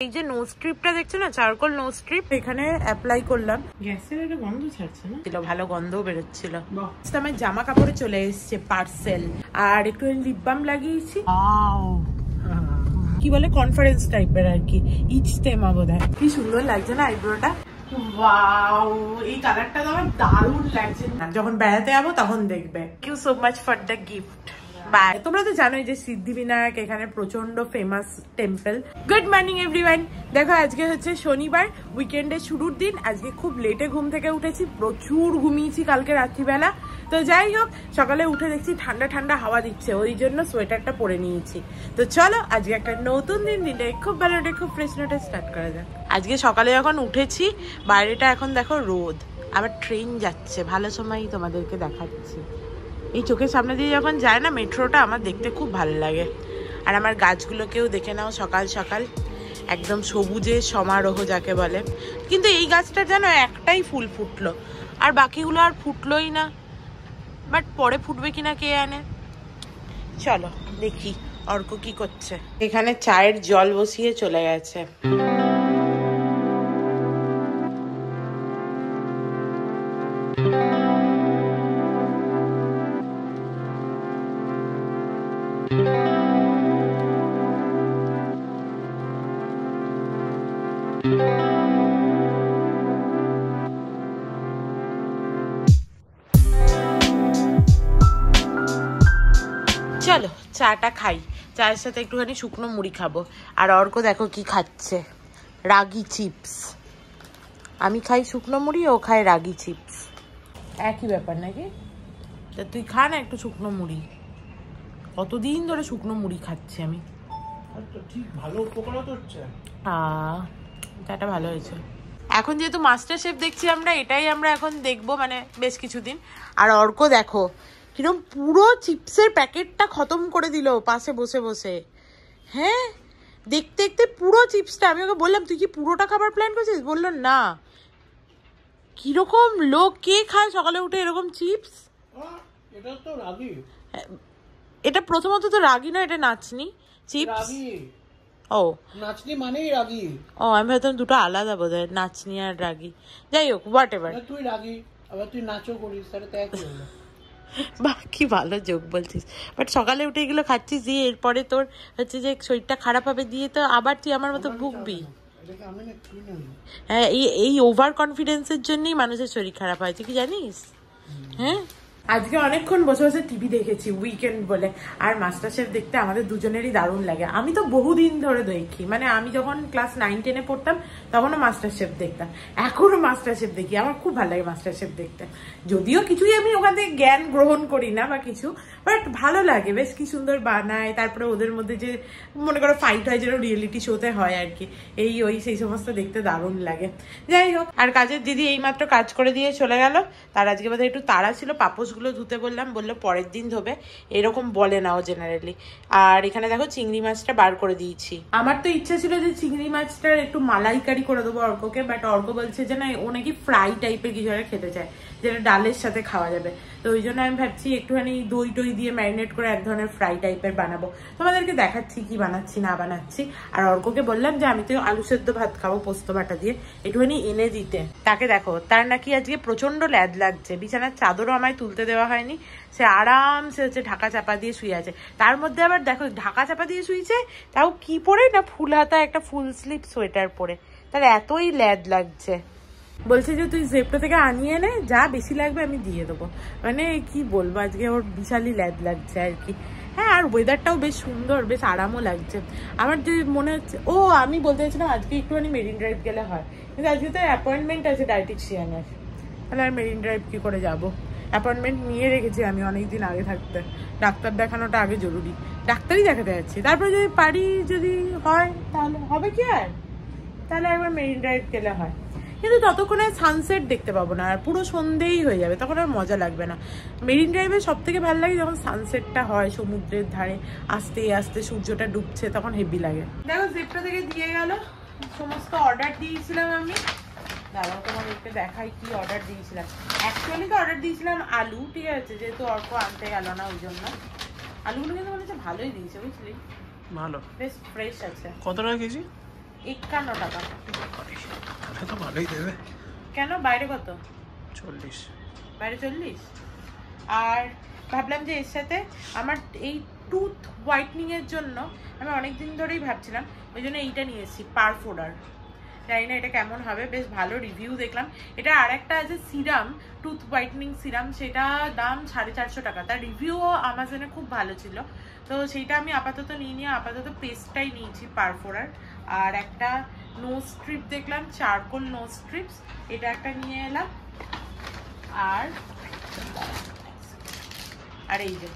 এই যে নোজ স্ট্রিপটা দেখছো না, চারকোল নোজ স্ট্রিপ, এখানে অ্যাপ্লাই করলাম। গ্যাসের একটা গন্ধ ছাড়ছে না, ছিল ভালো গন্ধও বেরোচ্ছিল। আমার জামা কাপড়ে চলে এসছে পার্সেল, আর একটু লিপ বাম লাগিয়েছি। কি বলে কনফারেন্স টাইপের আর কি, ইজতেমা বোধহয়। কি সুন্দর লাগছে না আইব্রোটা, ওয়াও! এই কালারটা তো আমার দারুণ লাগছে। যখন বেড়াতে যাবো তখন দেখবে। Thank you so much for the gift. Bye. তোমরা তো জানোই যে সিদ্ধিবিনায়ক এখানে প্রচন্ড famous temple. Good morning everyone. দেখো আজকে হচ্ছে শনিবার, উইকেন্ডের শুরুর দিন। আজকে খুব লেটে ঘুম থেকে উঠেছি, প্রচুর ঘুমিয়েছি কালকে রাত্রিবেলা। তো যাই হোক, সকালে উঠে দেখছি ঠান্ডা ঠান্ডা হাওয়া দিচ্ছে, ওই জন্য সোয়েটারটা পরে নিয়েছি। তো চলো আজকে একটা নতুন দিন দিলে খুব ভালো নোটে, খুব ফ্রেশ নোটে স্টার্ট করা যাক। আজকে সকালে যখন উঠেছি, বাইরেটা এখন দেখো রোদ, আবার ট্রেন যাচ্ছে, ভালো সময়ই তোমাদেরকে দেখাচ্ছি। এই চোখের সামনে দিয়ে যখন যায় না মেট্রোটা, আমার দেখতে খুব ভালো লাগে। আর আমার গাছগুলোকেও দেখে নাও, সকাল সকাল একদম সবুজে সমারোহ যাকে বলে। কিন্তু এই গাছটা যেন একটাই ফুল ফুটলো, আর বাকিগুলো আর ফুটলোই না। বাট পরে ফুটবে কিনা কে জানে। চলো দেখি অর্ক কি করছে। এখানে চায়ের জল বসিয়ে চলে গেছে। চলো চাটা খাই, চায়ের সাথে একটুখানি শুকনো মুড়ি খাবো। আর অর্ক দেখো কি খাচ্ছে, রাগি চিপস। আমি খাই শুকনো মুড়ি, ও খায় রাগি চিপস, একই ব্যাপার নাকি? তা তুই খা না একটু শুকনো মুড়ি। কতদিন ধরে শুকনো মুড়ি খাচ্ছি আমি। ঠিক ভালো উপকার হচ্ছে। চাটা ভালো হয়েছে। এখন যেহেতু মাস্টার শেফ দেখছি আমরা, এটাই আমরা এখন দেখবো মানে বেশ কিছুদিন। আর অর্ক দেখো কিরকম পুরো চিপসের প্যাকেটটা খতম করে দিল পাশে বসে বসে। হ্যাঁ, দেখতে দেখতে পুরো চিপসটা। আমি ওকে বললাম তুই কি পুরোটা খাবার প্ল্যান করছিস? বললো না। কিরকম লোক, কে খায় সকালে উঠে এরকম চিপস? এটা তো রাগি। এটা প্রথমত তো রাগি না, এটা নাচনি চিপস। ও নাচনি মানেই রাগি। ও আমি ভাবতাম দুটো আলাদা বোধহয়, নাচনি আর রাগি। যাই হোক, হোয়াট এভার। তুই রাগি আবার তুই নাচও করিস, তাহলে তো একই হলো। বাহ, কি ভালো যোগ বলছিস। বাট সকালে উঠে এগুলো খাচ্ছিস, দিয়ে এরপরে তোর হচ্ছে যে শরীরটা খারাপ হবে, দিয়ে তো আবার তুই আমার মতো ভুগবি। হ্যাঁ, এই ওভার কনফিডেন্সের জন্যই মানুষের শরীর খারাপ হয়, তুই কি জানিস? হ্যাঁ, আজকে অনেকক্ষণ বসে বসে টিভি দেখেছি, উইকেন্ড বলে। আর মাস্টার শেফ দেখতে আমাদের দুজনেরই দারুণ লাগে। আমি তো বহুদিন ধরে দেখি, মানে আমি যখন ক্লাস 9-10-এ পড়তাম তখনও মাস্টার শেফ দেখতাম, এখনো মাস্টার শেফ দেখি। আমার খুব ভালো লাগে মাস্টার শেফ দেখতে। যদিও কিছুই আমি ওখান থেকে জ্ঞান গ্রহণ করি না বা কিছু, বাট ভালো লাগে, বেশ কি সুন্দর বানায়। তারপরে ওদের মধ্যে যে মনে করো ফাইট হয়, যেন রিয়েলিটি শোতে হয় আর কি, এই ওই সেই সমস্ত দেখতে দারুণ লাগে। যাই হোক, আর কাজের দিদি এইমাত্র কাজ করে দিয়ে চলে গেল। তার আজকে বোধহয় একটু তাড়া ছিল, পাপোশগুলো ধুতে বললাম, বললো পরের দিন ধোবে, এরকম বলে না ও জেনারেলি। আর এখানে দেখো চিংড়ি মাছটা বার করে দিয়েছি। আমার তো ইচ্ছা ছিল যে চিংড়ি মাছটার একটু মালাইকারি করে দেবো অর্ককে, বাট অর্ক বলছে যে না, ও নাকি ফ্রাই টাইপের কিছু একটা খেতে চায়, যেটা ডালের সাথে খাওয়া যাবে। তো ওই জন্য আমি ভাবছি একটুখানি দই টই দিয়ে ম্যারিনেট করে এক ধরনের ফ্রাই টাইপের বানাবো। তোমাদেরকে দেখাচ্ছি কি বানাচ্ছি না বানাচ্ছি। আর অর্ককে বললাম যে আমি তো আলু সেদ্ধ ভাত খাবো পোস্ত বাটা দিয়ে, একটুখানি এনে দিতে। তাকে দেখো, তার নাকি আজকে প্রচন্ড ল্যাদ লাগছে, বিছানার চাদরও আমায় তুলতে দেওয়া হয়নি, সে আরামসে হচ্ছে ঢাকা চাপা দিয়ে শুয়ে আছে। তার মধ্যে আবার দেখো ঢাকা চাপা দিয়ে শুয়েছে, তাও কি পরে না, ফুল হাতা একটা ফুল স্লিভ সোয়েটার পরে, তার এতই ল্যাদ লাগছে। বলছে যে তুই জেপটো থেকে আনিয়ে নে, যা বেশি লাগবে আমি দিয়ে দেবো। মানে কি বলবো, আজকে ওর বিশালই ল্যাদ লাগছে আর কি। হ্যাঁ, আর ওয়েদারটাও বেশ সুন্দর, বেশ আরামও লাগছে। আমার যে মনে হচ্ছে, ও আমি বলতে চাইছিলাম আজকে একটুখানি মেরিন ড্রাইভ গেলে হয়, কিন্তু আজকে তো অ্যাপয়েন্টমেন্ট আছে ডায়েটিশিয়ানের। তাহলে আর মেরিন ড্রাইভ কি করে যাব? অ্যাপয়েন্টমেন্ট নিয়ে রেখেছি আমি অনেকদিন আগে থাকতে। ডাক্তার দেখানোটা আগে জরুরি, ডাক্তারই দেখাতে যাচ্ছি। তারপরে যদি পারি, যদি হয় তাহলে হবে কি আর, তাহলে একবার মেরিন ড্রাইভ গেলে হয়। কিন্তু ততক্ষণে সানসেট দেখতে পাবো না, আর পুরো সন্ধেই হয়ে যাবে, তখন আর মজা লাগবে না। মেরিন ড্রাইভে সব থেকে ভালো লাগে যখন সানসেটটা হয় সমুদ্রের ধারে, আস্তে আস্তে সূর্যটা ডুবছে, তখন হেভি লাগে। দেখো জেপটা থেকে দিয়ে গেল, সমস্ত অর্ডার দিয়েছিলাম আমি। দাঁড়াও তোমাদেরকে দেখাই কি অর্ডার দিয়েছিলাম। অ্যাকচুয়ালি তো অর্ডার দিয়েছিলাম আলু, ঠিক আছে, যেহেতু অর্ক আনতে গেল না ওই জন্য। আলুগুলো কিন্তু মনে হচ্ছে ভালোই দিয়েছে, বুঝলি, ভালো, বেশ ফ্রেশ আছে। কত টাকা কেজি? 51 টাকা। তাহলে তো ভালোই দেবে। কেন বাইরে কত? 40। বাইরে 40। আর ভাবলাম যে এর সাথে আমার এই টুথ হোয়াইটনিং এর জন্য আমি অনেকদিন ধরেই ভাবছিলাম, ওই জন্য এইটা নিয়েছি পারফোডার। জানি না এটা কেমন হবে, বেশ ভালো রিভিউ দেখলাম। এটা আর একটা আছে সিরাম, টুথ হোয়াইটনিং সিরাম, সেটা দাম 450 টাকা। তার রিভিউও আমাজনে খুব ভালো ছিল, তো সেইটা আমি আপাতত নিয়ে আপাতত পেস্টটাই নিয়েছি পারফোডার। আর একটা নোজ স্ট্রিপ দেখলাম, চারকোল নোজ স্ট্রিপস, এটা একটা নিয়ে এলাম। আর এই যে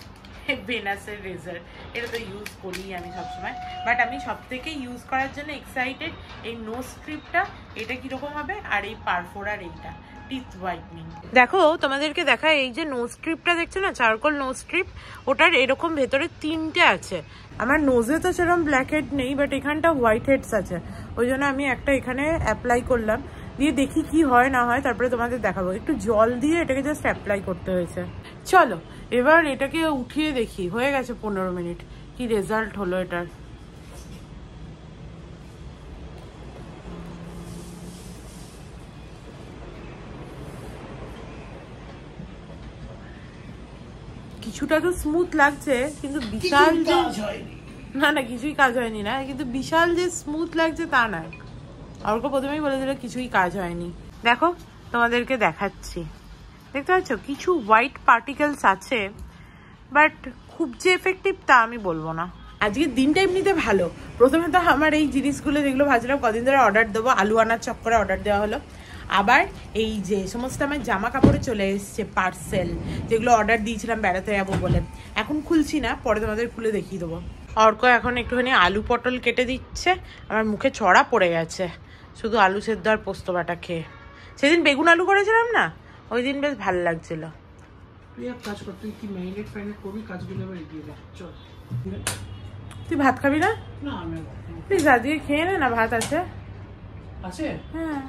ভেনাসের রেজার, এটা তো ইউজ করি আমি সবসময়, বাট আমি সব থেকে ইউজ করার জন্য এক্সাইটেড এই নোজ স্ট্রিপটা, এটা কিরকম হবে, আর এই পারফোরার এইটা টিথ হোয়াইটনিং। দেখো তোমাদেরকে দেখায়, এই যে নোজ স্ট্রিপটা দেখছো না, চারকোল নোজ স্ট্রিপ, ওটার এরকম ভেতরে 3টে আছে। আমার নোজে তো সেরকম ব্ল্যাক হেড নেই, বাট এখানটা হোয়াইট হেডস আছে, ওই জন্য আমি একটা এখানে অ্যাপ্লাই করলাম, দিয়ে দেখি কি হয় না হয়, তারপরে তোমাদের দেখাবো। একটু জল দিয়ে এটাকে জাস্ট অ্যাপ্লাই করতে হয়েছে। চলো এবার এটাকে উঠিয়ে দেখি, হয়ে গেছে 15 মিনিট, কি রেজাল্ট হলো এটার। কিছুটা তো স্মুথ লাগছে, কিন্তু বিশাল যে না কিছুই কাজ হয়নি না, কিন্তু বিশাল যে স্মুথ লাগছে তা নয়। অর্ক প্রথমেই বলে দিল কিছুই কাজ হয়নি। দেখো তোমাদেরকে দেখাচ্ছি, দেখতে পাচ্ছ কিছু হোয়াইট পার্টিকেলস আছে, বাট খুব যে এফেক্টিভ তা আমি বলবো না। আজকের দিনটা এমনিতে ভালো। প্রথমে তো আমার এই জিনিসগুলো যেগুলো ভাবছিলাম কদিন ধরে অর্ডার দেবো, আলু আনার চক্করে অর্ডার দেওয়া হলো। আবার এই যে সমস্ত আমার জামা কাপড়ে চলে এসছে পার্সেল, যেগুলো অর্ডার দিয়েছিলাম বেড়াতে যাবো বলে, এখন খুলছি না, পরে তোমাদের খুলে দেখিয়ে দেবো। অর্ক এখন একটুখানি আলু পটল কেটে দিচ্ছে, আমার মুখে চড়া পড়ে গেছে শুধু আলু সেদ্ধ আর পোস্ত বাটা খেয়ে। সেদিন বেগুন আলু করেছিলাম না, ওই দিন বেশ ভালো লাগছিল। তুই এক কাজ কর, তুই কি ম্যারিনেট ফ্যারিনেট করবি, কাজগুলো এবার এগিয়ে দে। চল। তুই ভাত খাবি না? না আমি প্লিজ আজকে খেয়ে নে না, ভাত আছে। আছে? হ্যাঁ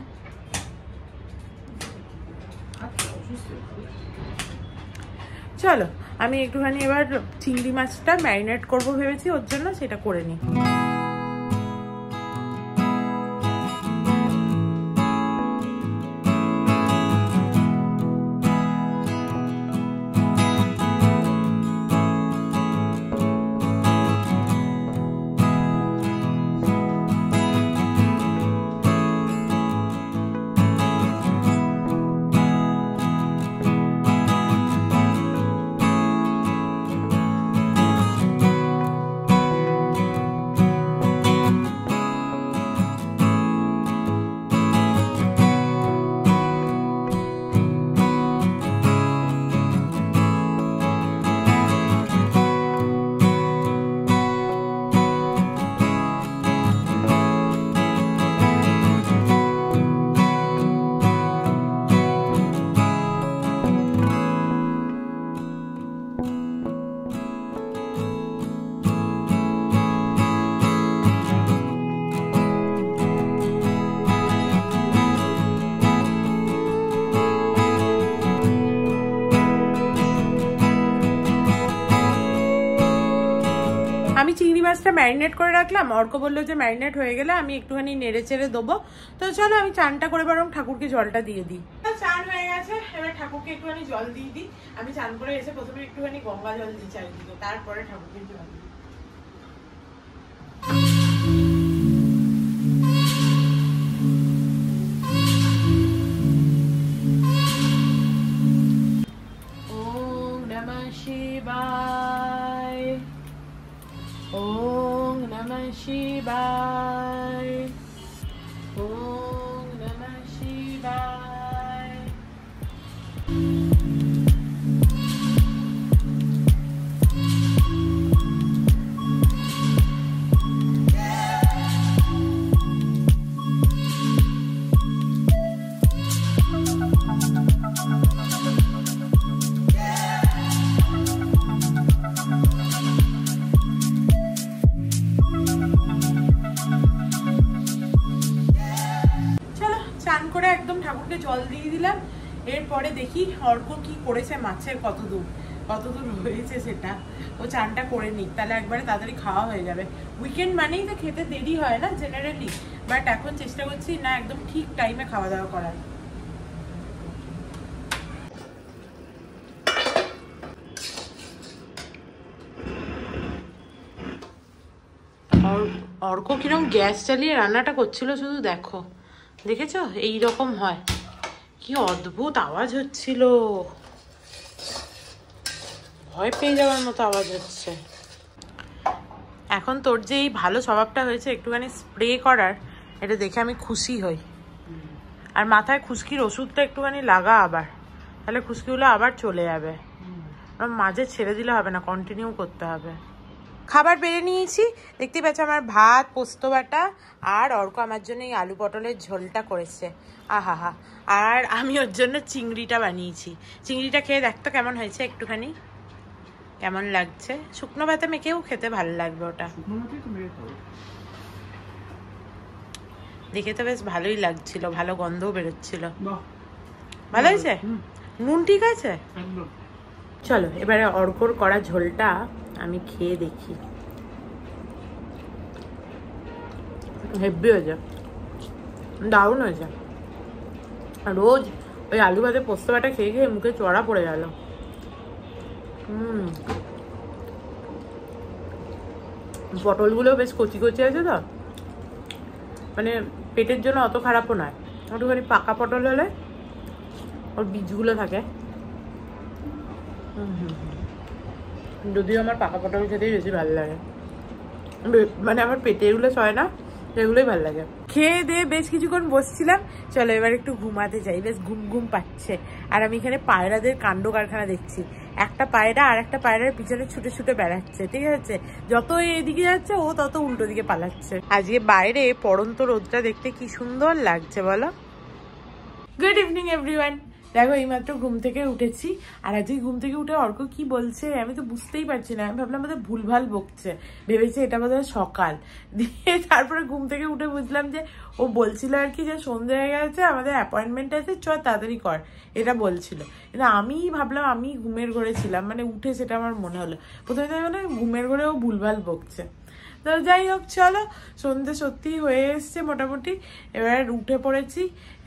চলো, আমি একটুখানি এবার চিংড়ি মাছটা ম্যারিনেট করবো ভেবেছি, ওর জন্য সেটা করে নিই। আমি চিংড়ি মাছটা ম্যারিনেট করে রাখলাম, অর্ক বললো যে ম্যারিনেট হয়ে গেলে আমি একটুখানি নেড়ে চেড়ে দেবো। তো চলো আমি চানটা করে বরং ঠাকুরকে জলটা দিয়ে দিই। চান হয়ে গেছে, এবার ঠাকুরকে একটুখানি জল দিয়ে দিই। আমি চান করে এসে প্রথমে একটুখানি গঙ্গা জল দিই চারিদিকে, তারপরে ঠাকুরকে জল দিই। ওম নমঃ শিবায়, ওম নমঃ শিবায়, ওম নমঃ শিবায়। ঠাকুরকে জল দিয়ে দিলাম। এরপরে দেখি অর্ক কি করেছে মাছের কত দূর। কতদূর হয়েছে সেটা। ও চানটা করে নিক, তাহলে একবারে তাড়াতাড়ি খাওয়া হয়ে যাবে। উইকেন্ড মানেই তো খেতে দেরি হয় না জেনারেলি, বাট এখন চেষ্টা করছি না একদম ঠিক টাইমে খাওয়া দাওয়া করার। অর্ক কিরকম গ্যাস চালিয়ে রান্নাটা করছিল শুধু দেখো, দেখেছো? এইরকম হয়, কি অদ্ভুত আওয়াজ হচ্ছিল, ভয় পেয়ে যাওয়ার মতো আওয়াজ হচ্ছে। এখন তোর যে এই ভালো স্বভাবটা হয়েছে একটুখানি স্প্রে করার, এটা দেখে আমি খুশি হই। আর মাথায় খুশকির ওষুধটা একটুখানি লাগা আবার, তাহলে খুশকিগুলো আবার চলে যাবে। মাঝে ছেড়ে দিলে হবে না, কন্টিনিউ করতে হবে। খাবার বেড়ে নিয়েছি, দেখতে পাচ্ছ আমার ভাত, পোস্ত বাটা, আর অর্ক আমার জন্য এই আলু পটলের ঝোলটা করেছে। আহা হা। আর আমি ওর জন্য চিংড়িটা বানিয়েছি। চিংড়িটা খেয়ে দেখতো কেমন হয়েছে, একটুখানি কেমন লাগছে। শুকনো ভাতে মেখেও খেতে ভালো লাগবে ওটা, দেখে তো বেশ ভালোই লাগছিল, ভালো গন্ধও বেরোচ্ছিল। ভালো হয়েছে? নুন ঠিক আছে? চলো এবারে অর্কর করা ঝোলটা আমি খেয়ে দেখি। হেভি হয়েছে, দারুণ হয়েছে। রোজ ওই আলু ভাতে পোস্ত বাটা খেয়ে খেয়ে মুখে চড়া পড়ে গেল। পটলগুলো বেশ কচি কচি আছে তো, মানে পেটের জন্য অত খারাপও নয়। একটুখানি পাকা পটল হলে ওর বীজগুলো থাকে। যদিও আমার পাকা পটল খেতেই বেশি ভালো লাগে, মানে আমার পেটে এগুলো সয় না, এগুলোই ভালো লাগে। খেয়ে দিয়ে বেশ কিছুক্ষণ বসছিলাম, চলো এবার একটু ঘুমাতে যাই, বেশ ঘুম ঘুম পাচ্ছে। আর আমি এখানে পায়রাদের কাণ্ড কারখানা দেখছি। একটা পায়রা আর একটা পায়রার পিছনে ছুটে ছুটে বেড়াচ্ছে, ঠিক আছে? যত এদিকে যাচ্ছে ও তত উল্টো দিকে পালাচ্ছে। আজকে বাইরে পড়ন্ত রোদটা দেখতে কি সুন্দর লাগছে বলো। Good evening everyone. দেখো এইমাত্র ঘুম থেকে উঠেছি, আর আজকে ঘুম থেকে উঠে অর্ক কি বলছে আমি তো বুঝতেই পারছি না। আমি ভাবলাম বোধহয় ভুলভাল বকছে, ভেবেছি এটা বোধহয় সকাল। দিয়ে তারপরে ঘুম থেকে উঠে বুঝলাম যে ও বলছিল আর কি যে সন্ধ্যে হয়ে গেছে, আমাদের অ্যাপয়েন্টমেন্ট আছে, চ তাড়াতাড়ি কর, এটা বলছিল। কিন্তু আমি ভাবলাম আমি ঘুমের ঘরে ছিলাম, মানে উঠে সেটা আমার মনে হলো প্রথমে, তাই মানে ঘুমের ঘরে ও ভুলভাল বকছে। তো যাই হোক, চলো সন্ধ্যে সত্যি হয়ে এসছে মোটামুটি। এবার উঠে পড়েছি,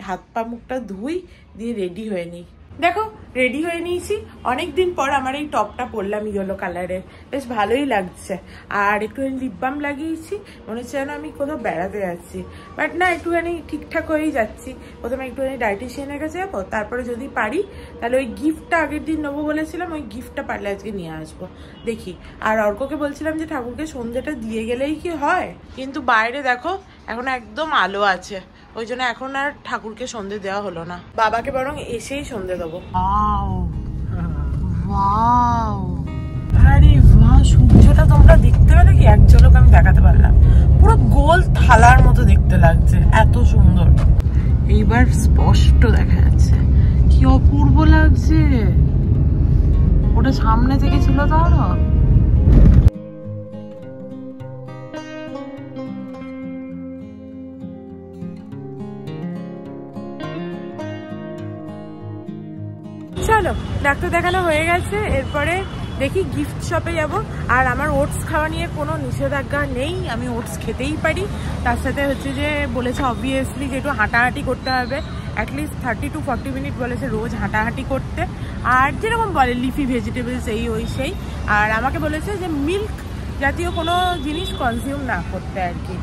হাত পা মুখটা ধুই, দিয়ে রেডি হয়ে নিই। দেখো রেডি হয়ে নিয়েছি, অনেকদিন পর আমার এই টপটা পরলাম ইয়েলো কালারের, বেশ ভালোই লাগছে। আর একটুখানি লিপ বাম লাগিয়েছি, মনে হচ্ছে যেন আমি কোথাও বেড়াতে যাচ্ছি, বাট না একটুখানি ঠিকঠাক হয়েই যাচ্ছি। প্রথমে একটুখানি ডায়েটিশিয়ানের কাছে যাবো, তারপরে যদি পারি তাহলে ওই গিফটটা আগের দিন নেবো বলেছিলাম, ওই গিফটটা পারলে আজকে নিয়ে আসবো, দেখি। আর অর্ককে বলছিলাম যে ঠাকুরকে সন্ধ্যেটা দিয়ে গেলেই কি হয়, কিন্তু বাইরে দেখো এখন একদম আলো আছে, ওই জন্য এখন আর ঠাকুরকে সন্ধে দেওয়া হলো না, বাবাকে বরং এসেই সন্ধে দেবো। আরে বাহ, সূর্যটা তোমরা দেখতে পেলে কি? এক ঝলক আমি দেখাতে পারলাম, পুরো গোল থালার মতো দেখতে লাগছে, এত সুন্দর। এইবার স্পষ্ট দেখা যাচ্ছে, কি অপূর্ব লাগছে। ওটা সামনে থেকে ছিল তো আরো। চলো ডাক্তার দেখানো হয়ে গেছে, এরপরে দেখি গিফট শপে যাব। আর আমার ওটস খাওয়া নিয়ে কোনো নিষেধাজ্ঞা নেই, আমি ওটস খেতেই পারি। তার সাথে হচ্ছে যে বলেছে অবভিয়াসলি যে একটু হাঁটাহাঁটি করতে হবে, অ্যাটলিস্ট 30 to 40 মিনিট বলেছে রোজ হাঁটাহাঁটি করতে। আর যেরকম বলে লিফি ভেজিটেবলস এই ওই সেই। আর আমাকে বলেছে যে মিল্ক জাতীয় কোনো জিনিস কনজিউম না করতে আর কি।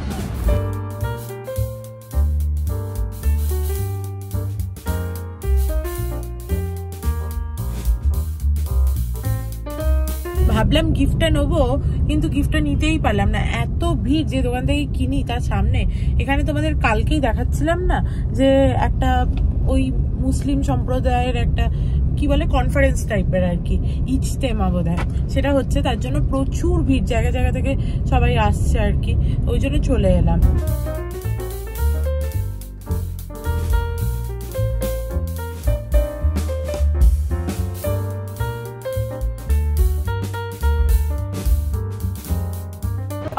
ভাবলাম গিফটটা নেবো, কিন্তু গিফটটা নিতেই পারলাম না, এত ভিড়। যে দোকান থেকে কিনি তার সামনে, এখানে তোমাদের কালকেই দেখাচ্ছিলাম না যে একটা ওই মুসলিম সম্প্রদায়ের একটা কি বলে কনফারেন্স টাইপের আর কি, ইজতেমা বোধহয় সেটা হচ্ছে, তার জন্য প্রচুর ভিড়, জায়গা জায়গা থেকে সবাই আসছে আর কি, ওই জন্য চলে এলাম।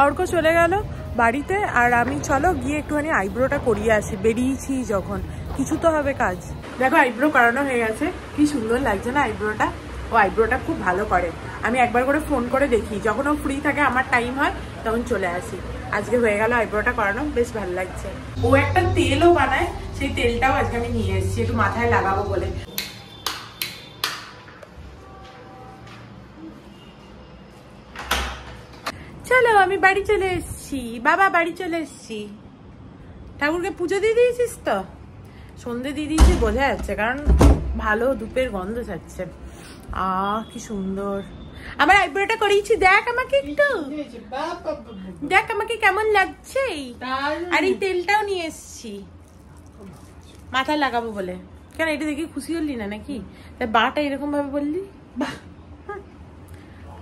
অর্ক চলে গেল বাড়িতে, আর আমি চলো গিয়ে একটুখানি আইব্রোটা করিয়ে আসি, বেরিয়েছি যখন, কিছু তো হবে কাজ। দেখো আইব্রো করানো হয়ে গেছে, কি সুন্দর লাগছে না আইব্রোটা, ও আইব্রোটা খুব ভালো করে। আমি একবার করে ফোন করে দেখি, যখন ও ফ্রি থাকে আমার টাইম হয় তখন চলে আসি। আজকে হয়ে গেল আইব্রোটা করানো, বেশ ভালো লাগছে। ও একটা তেলও বানায়, সেই তেলটাও আজকে আমি নিয়ে এসেছি একটু মাথায় লাগাবো বলে। চলো আমি বাড়ি চলে এসেছি, বাবা বাড়ি চলে এসেছি। ঠাকুরকে পুজো দিয়ে দিয়েছিস তো? সন্ধে দিয়ে দিয়েছি বোঝা যাচ্ছে, কারণ ভালো ধূপের গন্ধ ছাড়ছে। কি সুন্দর আমার আইব্রোটা করিয়েছি, দেখ আমাকে একটু, দেখ আমাকে কেমন লাগছে। আর এই তেলটাও নিয়ে এসেছি মাথায় লাগাবো বলে। কেন এটা দেখি খুশি হলি না নাকি? তাই বাটা এরকম ভাবে বললি, বাহ।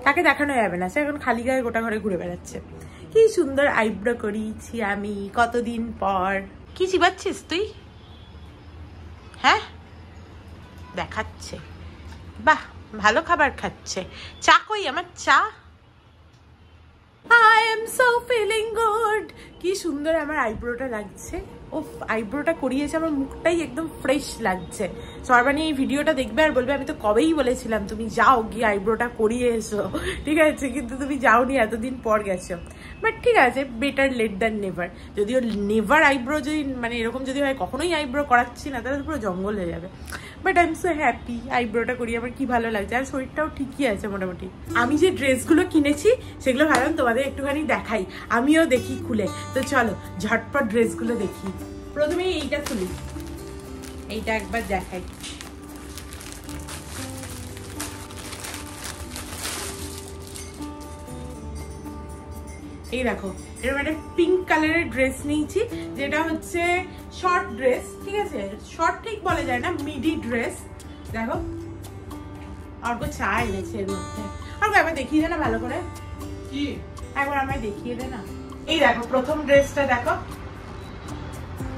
তাকে দেখানো যাবে না, সে এখন খালি গায়ে গোটা ঘরে ঘুরে বেড়াচ্ছে। কি সুন্দর আইব্রো করিয়েছি আমি কতদিন পর। কি চিবাচ্ছিস তুই? হ্যাঁ দেখাচ্ছে, বাহ ভালো খাবার খাচ্ছে। চা কই আমার চা? I am so feeling good। কি সুন্দর আমার আইব্রোটা লাগছে। ওফ আইব্রোটা করিয়েছে, আমার মুখটাই একদম ফ্রেশ লাগছে। সর্বাণী এই ভিডিওটা দেখবে আর বলবে আমি তো কবেই বলেছিলাম তুমি যাও গিয়ে আইব্রোটা করিয়ে এসো, ঠিক আছে? কিন্তু তুমি যাওনি, এতদিন পর গেছো। বাট ঠিক আছে, বেটার লেট দ্যান নেভার। যদিও নেভার আইব্রো যদি মানে এরকম যদি হয়, কখনোই আইব্রো করাচ্ছি না, তাহলে পুরো জঙ্গল হয়ে যাবে। But I am so happy আইব্রোটা করি, আমার কি ভালো লাগছে। আর শরীরটাও ঠিকই আছে মোটামুটি। আমি যে ড্রেসগুলো কিনেছি সেগুলো ভাবলাম তোমাদের একটুখানি দেখাই, আমিও দেখি খুলে। তো চলো ঝটপট ড্রেসগুলো দেখি। প্রথমে এইটা খুলি, এইটা একবার দেখাই। এই দেখো, এরকম একটা পিঙ্ক কালারের ড্রেস নিয়েছি, যেটা হচ্ছে শর্ট ড্রেস, ঠিক আছে? শর্ট ঠিক বলা যায় না, মিডি ড্রেস। দেখো অর্ক চা এনেছে এর মধ্যে। অর্ক একবার দেখিয়ে দে না ভালো করে, কি একবার আমায় দেখিয়ে দে না। এই দেখো প্রথম ড্রেসটা দেখো,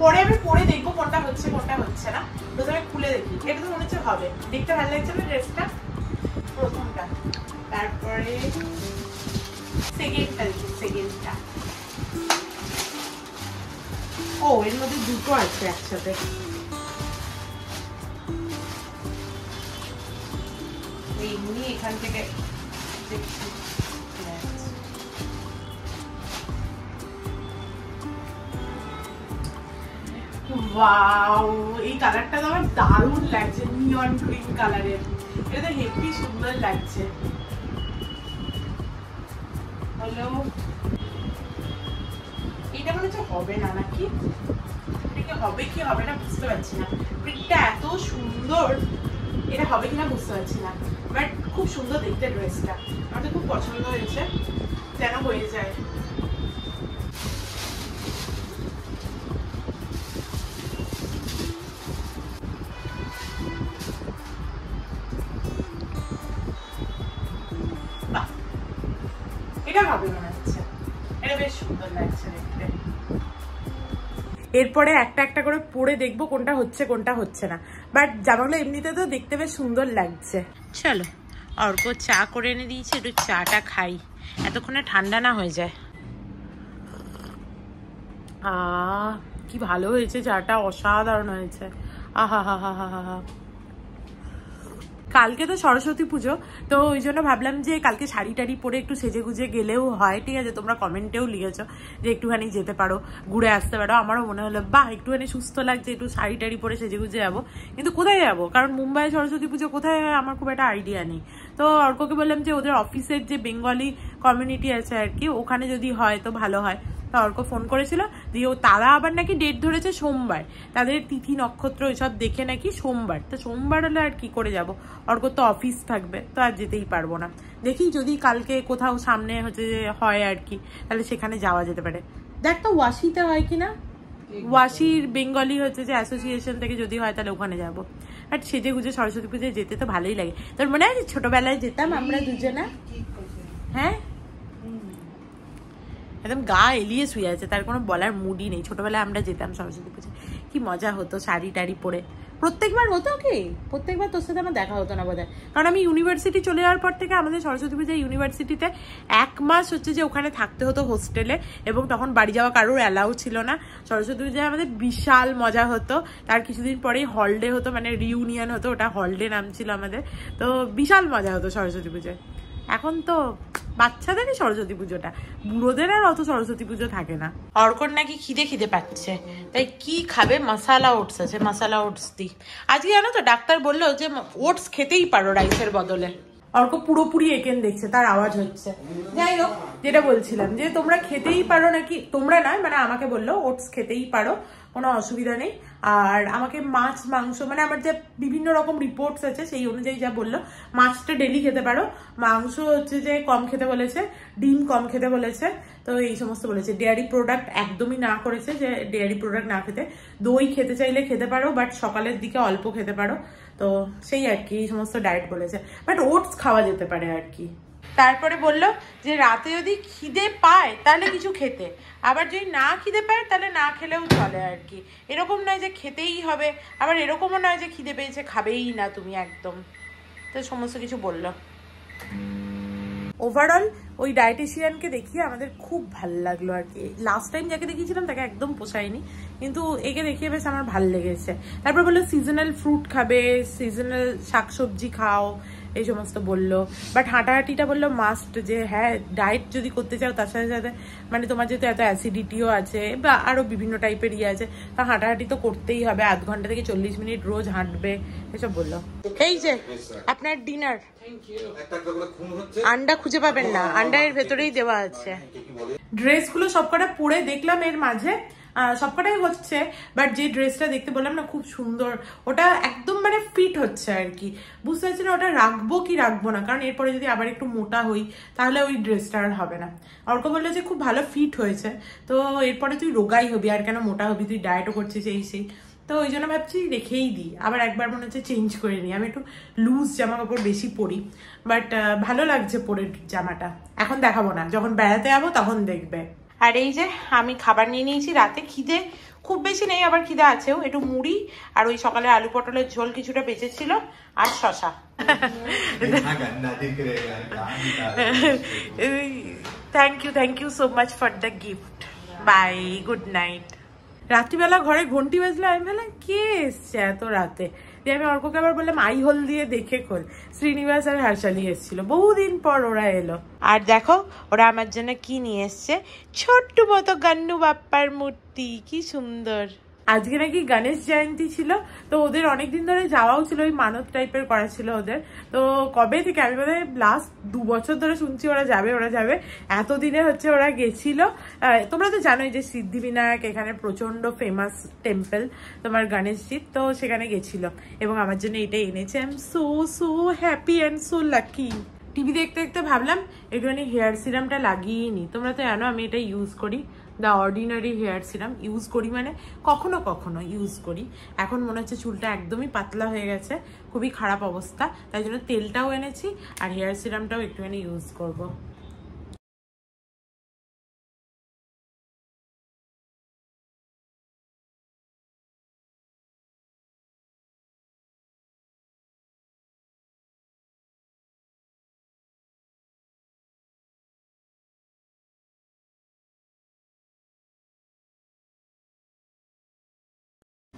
পরে আমি পরে দেখবো কোনটা হচ্ছে কোনটা হচ্ছে না। প্রথমে খুলে দেখি, এটা তো মনে হচ্ছে হবে, দেখতে ভালো লাগছে না ড্রেসটা, প্রথমটা। তারপরে সেকেন্ডটা দেখি, সেকেন্ডটা। ও এর মধ্যে দুটো আছে একসাথে। এমনি এখান থেকে দেখছি। ওয়াও এই কালারটা তো আমার দারুণ লাগছে, নিয়ন গ্রিন কালারের। এটা তো হেভি সুন্দর লাগছে। হ্যালো, এটা মনে হচ্ছে হবে না নাকি? এটা হবে কি হবে না বুঝতে পারছি না। প্রিন্টটা এত সুন্দর, এটা হবে কিনা বুঝতে পারছি না। বাট খুব সুন্দর দেখতে ড্রেসটা, আমার তো খুব পছন্দ হয়েছে। যেন হয়ে যায়। বাহ এটা হবে মনে হচ্ছে, এটা বেশ সুন্দর লাগছে দেখতে। এরপরে একটা একটা করে পরে দেখবো কোনটা হচ্ছে কোনটা হচ্ছে না। বাট জামাগুলো এমনিতে তো দেখতে বেশ সুন্দর লাগছে। চলো অর্ক চা করে এনে দিয়েছে, একটু চাটা খাই, এতক্ষণে ঠান্ডা না হয়ে যায়। কি ভালো হয়েছে চাটা, অসাধারণ হয়েছে। আহা হা হা হা হা। কালকে তো সরস্বতী পুজো, তো ওই জন্য ভাবলাম যে কালকে শাড়ি টাড়ি পরে একটু সেজে গুজে গেলেও হয়, ঠিক আছে? তোমরা কমেন্টেও লিখেছো যে একটুখানি যেতে পারো, ঘুরে আসতে পারো। আমারও মনে হলো বাহ একটুখানি সুস্থ লাগছে, একটু শাড়ি টাড়ি পরে সেজে গুজে যাবো। কিন্তু কোথায় যাবো, কারণ মুম্বাই সরস্বতী পুজো কোথায় হয় আমার খুব একটা আইডিয়া নেই। তো অর্ককে বললাম যে ওদের অফিসের যে বেঙ্গলি কমিউনিটি আছে আর কি, ওখানে যদি হয় তো ভালো হয়। অর্ক ফোন করেছিল, দিয়ে তারা আবার নাকি ডেট ধরেছে সোমবার, তাদের তিথি নক্ষত্র এসব দেখে নাকি সোমবার। তো সোমবার হলে আর কি করে যাব, অর্ক তো অফিস থাকবে, তো আর যেতেই পারবো না। দেখি যদি কালকে কোথাও সামনে হচ্ছে যে হয় আর কি, তাহলে সেখানে যাওয়া যেতে পারে। দেখ তো ওয়াশিতে হয় কিনা, ওয়াশির বেঙ্গলি হচ্ছে যে অ্যাসোসিয়েশন থেকে যদি হয় তাহলে ওখানে যাবো। আর সেজে গুজে সরস্বতী পুজোয় যেতে তো ভালোই লাগে। তোর মনে আছে ছোটবেলায় যেতাম আমরা দুজনা? হ্যাঁ একদম গা এলিয়ে শুয়ে আছে, তার কোনো বলার মুডই নেই। ছোটবেলায় আমরা যেতাম সরস্বতী পুজো, কি মজা হতো শাড়ি টাড়ি পরে। প্রত্যেকবার হতো কি, প্রত্যেকবার তোর সাথে আমার দেখা হতো না বোধহয়, কারণ আমি ইউনিভার্সিটি চলে যাওয়ার পর থেকে আমাদের সরস্বতী পূজা ইউনিভার্সিটিতে 1 মাস হচ্ছে যে ওখানে থাকতে হতো হোস্টেলে, এবং তখন বাড়ি যাওয়া কারোর অ্যালাউ ছিল না। সরস্বতী পূজায় আমাদের বিশাল মজা হতো। তার কিছুদিন পরেই হলডে হতো, মানে রিউনিয়ন হতো, ওটা হলডে নাম ছিল আমাদের। তো বিশাল মজা হতো সরস্বতী পুজোয়। এখন তো বাচ্চাদেরই সরস্বতী পুজোটা, বুড়োদের আর অত সরস্বতী পুজো থাকে না। অর্কর নাকি খিদে পাচ্ছে, তাই কি খাবে? মশালা ওটস আছে, মশালা ওটস দিই আজকে। জানো তো ডাক্তার বললো যে ওটস খেতেই পারো রাইসের বদলে। অর্ক পুরোপুরি একেন দেখছে, তার আওয়াজ হচ্ছে। যাই হোক, যেটা বলছিলাম যে তোমরা খেতেই পারো নাকি, তোমরা নয় মানে আমাকে বললো ওটস খেতেই পারো, কোনো অসুবিধা নেই। আর আমাকে মাছ মাংস, মানে আমার যে বিভিন্ন রকম রিপোর্টস আছে সেই অনুযায়ী যা বললো, মাছটা ডেলি খেতে পারো, মাংস হচ্ছে যে কম খেতে বলেছে, ডিম কম খেতে বলেছে, তো এই সমস্ত বলেছে। ডেয়ারি প্রোডাক্ট একদমই না করেছে, যে ডেয়ারি প্রোডাক্ট না খেতে। দই খেতে চাইলে খেতে পারো, বাট সকালের দিকে অল্প খেতে পারো। তো সেই আর কি, এই সমস্ত ডায়েট বলেছে, বাট ওটস খাওয়া যেতে পারে আর কি। তারপরে বললো যে রাতে যদি খিদে পায় তাহলে কিছু খেতে, আবার যদি না খিদে পায় তাহলে না খেলেও চলে আর কি। এরকম নয় যে খেতেই হবে, আবার এরকমও নয় যে খিদে পেয়েছে খাবেই না তুমি একদম। তো সমস্ত কিছু বললো। ওভারঅল ওই ডায়েটিশিয়ানকে দেখিয়ে আমাদের খুব ভালো লাগলো আর কি। লাস্ট টাইম যাকে দেখিয়েছিলাম তাকে একদম পোষায়নি, কিন্তু একে দেখিয়ে বেশ আমার ভালো লেগেছে। তারপর বললো সিজনাল ফ্রুট খাবে, সিজনাল শাকসবজি খাও, এই সমস্ত বললো। বাট হাঁটাহাঁটিটা বললো মাস্ট, যে হ্যাঁ ডায়েট যদি করতে চাও তার সাথে সাথে, মানে তোমার যেহেতু এত অ্যাসিডিটিও আছে বা আরো বিভিন্ন টাইপের ইয়ে আছে, তা হাঁটাহাঁটি তো করতেই হবে, আধ ঘন্টা থেকে 40 মিনিট রোজ হাঁটবে, এসব বললো। এই যে আপনার ডিনার, আন্ডা খুঁজে পাবেন না, আন্ডা এর ভেতরেই দেওয়া আছে। ড্রেসগুলো সবকটা পরে দেখলাম, এর মাঝে সবকটাই হচ্ছে, বাট যে ড্রেসটা দেখতে বললাম না খুব সুন্দর, ওটা একদম মানে ফিট হচ্ছে আর কি। বুঝতে পারছি না ওটা রাখবো কি রাখবো না, কারণ এরপরে যদি আবার একটু মোটা হই তাহলে ওই ড্রেসটা আর হবে না। অর্ক বললো যে খুব ভালো ফিট হয়েছে, তো এরপরে তুই রোগাই হবি, আর কেন মোটা হবি, তুই ডায়েটও করছিস এই সেই। তো ওই জন্য ভাবছি রেখেই দিই, আবার একবার মনে হচ্ছে চেঞ্জ করে নিই। আমি একটু লুজ জামা কাপড় বেশি পরি, বাট ভালো লাগছে পরে জামাটা। এখন দেখাবো না, যখন বেড়াতে যাবো তখন দেখবে। আর এই যে আমি খাবার নিয়ে নিয়েছি, রাতে খিদে খুব বেশি নেই, আবার খিদে আছেও। একটু মুড়ি আর ওই সকালে আলু পটলের ঝোল কিছুটা বেঁচেছিল, আর শশা। Thank you so much for the gift. Bye, good night. রাত্রিবেলা ঘরে ঘন্টি বাজলো, আমি বললাম কে এসছে এত রাতে। দিয়ে আমি অর্ককে আবার বললাম আই হোল দিয়ে দেখে খোল। শ্রীনিবাস আর হর্ষালি এসেছিল, বহুদিন পর ওরা এলো। আর দেখো ওরা আমার জন্য কি নিয়ে এসছে, ছোট্ট মতো গান্নু বাপ্পার মূর্তি, কি সুন্দর। আজকে নাকি গণেশ জয়ন্তী ছিল, তো ওদের অনেকদিন ধরে যাওয়াও ছিল, ওই মানত টাইপের করা ছিল ওদের। তো কবে থেকে, আমি বোধ হয় লাস্ট 2 বছর ধরে শুনছি ওরা যাবে। এতদিনে হচ্ছে ওরা গেছিল। তোমরা তো জানোই যে সিদ্ধিবিনায়ক এখানে প্রচন্ড ফেমাস টেম্পল তোমার গণেশজির, তো সেখানে গেছিল এবং আমার জন্য এটাই এনেছে। I am so happy and so lucky. TV দেখতে দেখতে ভাবলাম একটুখানি হেয়ার সিরামটা লাগিয়ে নি। তোমরা তো জানো আমি এটা ইউজ করি, the ordinary hair serum. Use করি মানে কখনো কখনো ইউজ করি। এখন মনে হচ্ছে চুলটা একদমই পাতলা হয়ে গেছে, খুবই খারাপ অবস্থা, তাই জন্য তেলটাও এনেছি আর হেয়ার সিরামটাও একটুখানি ইউজ করবো।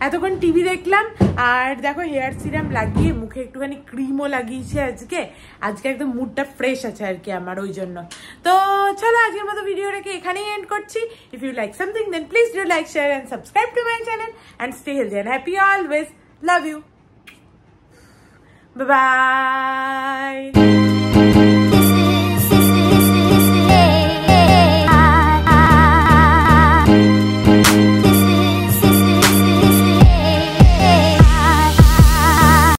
এতক্ষণ টিভি দেখলাম, আর দেখো হেয়ার সিরাম লাগিয়ে মুখে একটুখানি ক্রিমও লাগিয়েছি আজকে একদম মুডটা ফ্রেশ আছে আর কি আমার, ওই জন্য। তো চলো আজকের মতো ভিডিওটাকে এখানেই এন্ড করছি। If you like something then please do like, share and subscribe to my channel and stay healthy and happy always. Love you, bye by.